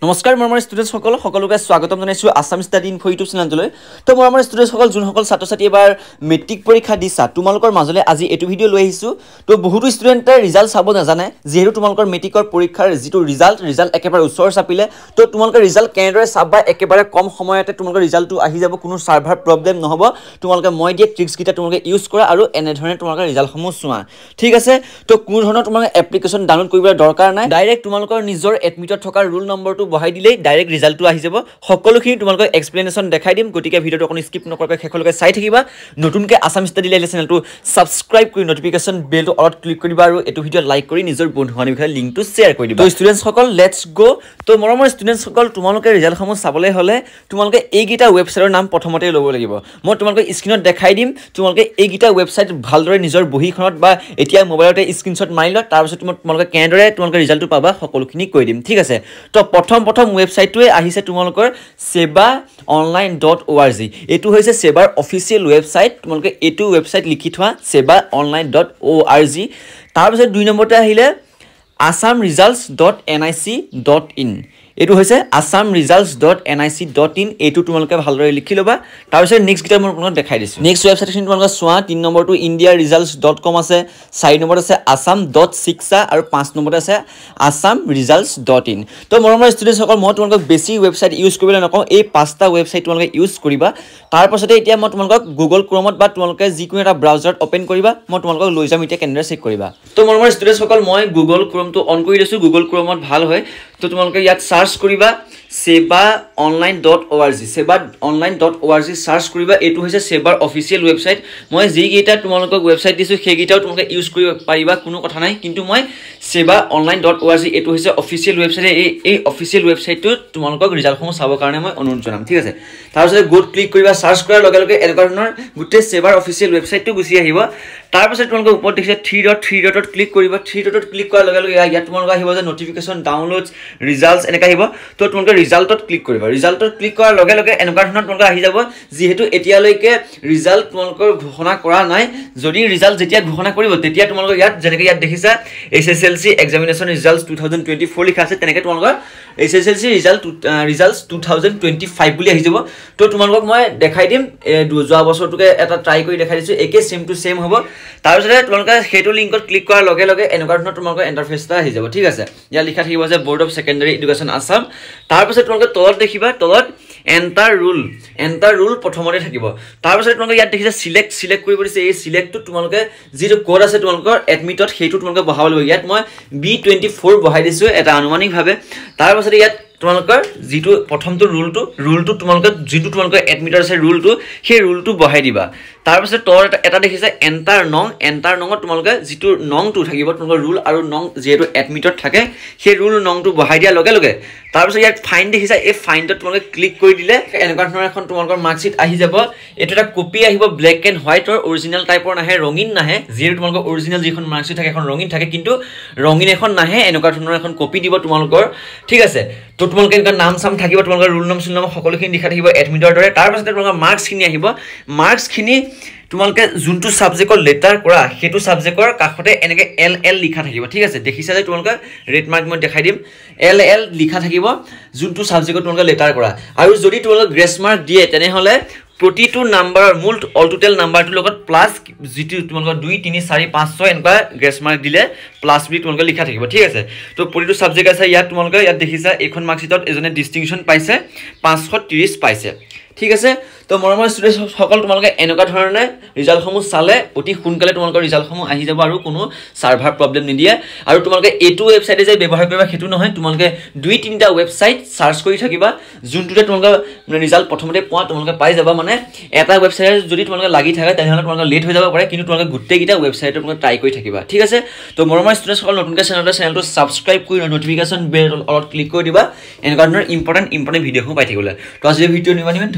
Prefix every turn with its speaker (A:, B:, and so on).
A: নমস্কাৰ মৰমৰ ষ্টুডেণ্টছ সকলোকে স্বাগতম জনাইছোঁ আসাম ষ্টাডি ইনফো ইউটিউব চেনেললৈ। তো মৰমৰ ষ্টুডেণ্টছসকল যোনসকল ছাত্ৰ ছাত্ৰী এবাৰ মেট্ৰিক পৰীক্ষা দিছা তোমালোকৰ মাজলৈ আজি এইটো ভিডিঅ' লৈ আহিছোঁ। তো বহুতো ষ্টুডেণ্টে ৰিজাল্ট চাব নাজানে, যিহেতু তোমালোকৰ মেট্ৰিকৰ পৰীক্ষাৰ যিটো ৰিজাল্ট একেবাৰে ওচৰ চাপিলে। তো তোমালোকে ৰিজাল্ট কেনেদৰে চাবা, একেবাৰে কম সময়তে তোমালোকৰ ৰিজাল্টটো আহি যাব, কোনো ছাৰ্ভাৰ প্ৰব্লেম নহ'ব। তোমালোকে মই দিয়া ট্ৰিক্সকেইটা তোমালোকে ইউজ কৰা আৰু এনেধৰণে তোমালোকৰ ৰিজাল্টসমূহ চোৱা, ঠিক আছে। তো কোনো ধৰণৰ তোমালোকে এপ্লিকেশ্যন ডাউনলোড কৰিবলৈ দৰকাৰ নাই, ডাইৰেক্ট তোমালোকৰ নিজৰ এডমিটত থকা ৰোল নম্বৰটো বহাই দিলেই ডাইৰেক্ট ৰিজাল্টটো আহি যাব। সকলোখিনি তোমালোকক এক্সপ্লেনেশ্যন দেখাই দিম, গতিকে ভিডিঅ'টো অকণ স্কিপ নকৰাকৈ শেষলৈকে চাই থাকিবা। নতুনকৈ আসাম ষ্টাডি লাইভ চেনেলটো ছাবস্ক্ৰাইব কৰি নটিফিকেশ্যন বেলটো অলপ ক্লিক কৰিবা আৰু এইটো ভিডিঅ' লাইক কৰি নিজৰ বন্ধু বান্ধৱীৰ লিংকটো শ্বেয়াৰ কৰি দিবা। তো ষ্টুডেণ্টছসকল লেটছ গ'। তো মৰমৰ ষ্টুডেণ্টছসকল তোমালোকে ৰিজাল্টসমূহ চাবলৈ হ'লে তোমালোকে এইকেইটা ৱেবছাইটৰ নাম প্ৰথমতে ল'ব লাগিব। মই তোমালোকক স্ক্ৰীণত দেখাই দিম, তোমালোকে এইকেইটা ৱেবছাইট ভালদৰে নিজৰ বহীখনত বা এতিয়া মোবাইলতে স্ক্ৰীণশ্বট মাৰি লোৱা, তাৰপিছত তোমালোকে কেনেদৰে তোমালোকে ৰিজাল্টটো পাবা সকলোখিনি কৈ দিম, ঠিক আছে। তো প্ৰথম ৱেবছাইটটোৱে আহিছে তোমালোকৰ sebaonline.org। এইটো হৈছে সেবাৰ অফিচিয়েল ৱেবছাইট, তোমালোকে এইটো ৱেবছাইট লিখি থোৱা sebaonline.org। তাৰপিছত 2 নম্বৰতে আহিলে assamresults.nic.in। এইটো হৈছে assamresults.nic.in। এইটো তোমালোকে ভালদৰে লিখি ল'বা। তাৰপিছত নেক্সট গিটা মই আপোনালোকক দেখাই দিছোঁ। নেক্সট ৱেবছাইটখিনি তোমালোকে চোৱা। 3 নম্বৰটো indiaresults.com আছে, 4 নম্বৰত আছে assam.shiksha আৰু 5 নম্বৰত আছে assamresults.in। তো মৰমৰ ষ্টুডেণ্টছসকল মই তোমালোকক বেছি ৱেবছাইট ইউজ কৰিবলৈ নকওঁ, এই 5টা ৱেবছাইট তোমালোকে ইউজ কৰিবা। তাৰপাছতে এতিয়া মই তোমালোকক গুগল ক্ৰমত বা তোমালোকে যিকোনো এটা ব্ৰাউজাৰত অ'পেন কৰিবা, মই তোমালোকক লৈ যাম এতিয়া কেনেদৰে চেক কৰিবা। তো মৰমৰ ষ্টুডেণ্টছসকল মই গুগল ক্ৰমটো অন কৰি লৈছোঁ, গুগল ক্ৰমত ভাল হয়। তো তোমালোকে ইয়াত সাৰ্চ কৰিবা sebaonline.org, sebaonline.org সাৰ্চ কৰিবা। এইটো হৈছে সেবাৰ অফিচিয়েল ৱেবছাইট। মই যিকেইটা তোমালোকক ৱেবছাইট দিছোঁ সেইকেইটাও তোমালোকে ইউজ কৰিব পাৰিবা, কোনো কথা নাই, কিন্তু মই sebaonline.org এইটো হৈছে অফিচিয়েল ৱেবছাইট। এই অফিচিয়েল ৱেবছাইটটোত তোমালোকক ৰিজাল্টসমূহ চাবৰ কাৰণে মই অনুৰোধ জনাম, ঠিক আছে। তাৰপিছত গোট ক্লিক কৰিবা, সাৰ্চ কৰাৰ লগে লগে এনেকুৱা ধৰণৰ গোটেই সেবাৰ অফিচিয়েল ৱেবছাইটটো গুচি আহিব। তাৰপিছত তোমালোকে ওপৰত দেখিছে 3 ডটত ক্লিক কৰিবা। 3 ডটত ক্লিক কৰাৰ লগে লগে ইয়াত তোমালোকে আহিব যে নটিফিকেশ্যন, ডাউনলোডছ, ৰিজাল্টছ এনেকৈ আহিব। তো তোমালোকে ৰিজাল্টত ক্লিক কৰিবা। ৰিজাল্টত ক্লিক কৰাৰ লগে লগে এনেকুৱা ধৰণৰ তোমালোকে আহি যাব, যিহেতু এতিয়ালৈকে ৰিজাল্ট তোমালোকৰ ঘোষণা কৰা নাই। যদি ৰিজাল্ট যেতিয়া ঘোষণা কৰিব তেতিয়া তোমালোকৰ ইয়াত যেনেকৈ ইয়াত দেখিছা SSLC এক্সামিনেশ্যন ৰিজাল্টছ 2024 লিখা আছে, তেনেকৈ তোমালোকৰ SSLC ৰিজাল্টছ 2025 বুলি আহি যাব। তো তোমালোকক মই দেখাই দিম, যোৱা বছৰটোকে এটা ট্ৰাই কৰি দেখাই দিছোঁ, একে ছেম টু ছেম হ'ব। তাৰপিছতে তোমালোকে সেইটো লিংকত ক্লিক কৰাৰ লগে লগে এনেকুৱা ধৰণৰ তোমালোকৰ ইণ্টাৰফেচ এটা আহি যাব, ঠিক আছে। ইয়াত লিখা থাকিব যে board of secondary education Assam. তাৰপিছত তোমালোকে তলত দেখিবা, তলত এণ্টাৰ ৰুল প্ৰথমতে থাকিব। তাৰপিছত তোমালোকে ইয়াত দেখিছে চিলেক্ট কৰিব দিছে। এই চিলেক্টটোত তোমালোকে যিটো কোড আছে তোমালোকৰ এডমিটত সেইটো তোমালোকে বহাব লাগিব। ইয়াত মই B24 বহাই দিছোঁ এটা আনুমানিকভাৱে। তাৰপাছতে ইয়াত তোমালোকৰ যিটো প্ৰথমটো ৰুলটো তোমালোকে যিটো তোমালোকৰ এডমিটৰ আছে ৰুলটো, সেই ৰুলটো বহাই দিবা। তাৰপিছত তলত এটা দেখিছে এণ্টাৰ নঙত তোমালোকে যিটো নংটো থাকিব তোমালোকৰ ৰুল আৰু নং যিহেতু এডমিটত থাকে, সেই ৰুল নংটো বহাই দিয়াৰ লগে লগে তাৰপিছত ইয়াত ফাইন দেখিছা, এই ফাইনটোত তোমালোকে ক্লিক কৰি দিলে এনেকুৱা ধৰণৰ এখন তোমালোকৰ মাৰ্কশ্বিট আহি যাব। এইটো এটা কপি আহিব, ব্লেক এণ্ড হোৱাইটৰ, অৰিজিনেল টাইপৰ নাহে, ৰঙীন নাহে। যিহেতু তোমালোকৰ অৰিজিনেল যিখন মাৰ্কশ্বিট থাকে এখন ৰঙীন থাকে, কিন্তু ৰঙীন এখন নাহে, এনেকুৱা ধৰণৰ এখন কপি দিব তোমালোকৰ, ঠিক আছে। তো তোমালোকে এনেকুৱা নাম চাম থাকিব, তোমালোকৰ ৰুল নাম সকলোখিনি লিখা থাকিব এডমিটৰ দৰে। তাৰপাছতে তোমালোকৰ মাৰ্কছখিনি আহিব। মাৰ্কছখিনি তোমালোকে যোনটো ছাবজেক্টৰ লেটাৰ কৰা সেইটো ছাবজেক্টৰ কাষতে এনেকৈ LL লিখা থাকিব, ঠিক আছে। দেখিছা যে তোমালোকে ৰেড মাৰ্ক মই দেখাই দিম, LL লিখা থাকিব যোনটো ছাবজেক্টত তোমালোকে লেটাৰ কৰা। আৰু যদি তোমালোকে গ্ৰেছ মাৰ্ক দিয়ে তেনেহ'লে প্ৰতিটো নাম্বাৰৰ মূল অল টোটেল নাম্বাৰটোৰ লগত প্লাছ যিটো তোমালোকৰ 2, 3, 4, 5, 6 এনেকুৱা গ্ৰেছ মাৰ্ক দিলে প্লাছ বুলি তোমালোকে লিখা থাকিব, ঠিক আছে। তো প্ৰতিটো ছাবজেক্ট আছে ইয়াত তোমালোকে ইয়াত দেখিছা এইখন মাৰ্কশ্বিটত এজনে ডিষ্টিংশ্যন পাইছে, 530 পাইছে, ঠিক আছে। তো মৰমৰ ষ্টুডেণ্টসকল তোমালোকে এনেকুৱা ধৰণে ৰিজাল্টসমূহ চালে অতি সোনকালে তোমালোকৰ ৰিজাল্টসমূহ আহি যাব আৰু কোনো ছাৰ্ভাৰ প্ৰব্লেম নিদিয়ে। আৰু তোমালোকে এইটো ৱেবছাইটে যে ব্যৱহাৰ কৰিবা সেইটো নহয়, তোমালোকে 2-3টা ৱেবছাইট ছাৰ্চ কৰি থাকিবা, যোনটোতে তোমালোকে ৰিজাল্ট প্ৰথমতে পোৱা তোমালোকে পাই যাবা। মানে এটা ৱেবছাইটত যদি তোমালোকে লাগি থাকে তেনেহ'লে তোমালোকে লেট হৈ যাব পাৰে, কিন্তু তোমালোকে গোটেইকেইটা ৱেবছাইটত তোমালোকে ট্ৰাই কৰি থাকিবা, ঠিক আছে। তো মৰমৰ ষ্টুডেণ্টসকল নতুনকৈ চেনেলটো ছাবস্ক্ৰাইব কৰি নটিফিকেশ্যন বেল অলপ ক্লিক কৰি দিবা, এনেকুৱা ধৰণৰ ইম্পৰ্টেণ্ট ভিডিঅ'সমূহ পাই থাকিবলৈ। তো আজি ভিডিঅ' নিমানিমান।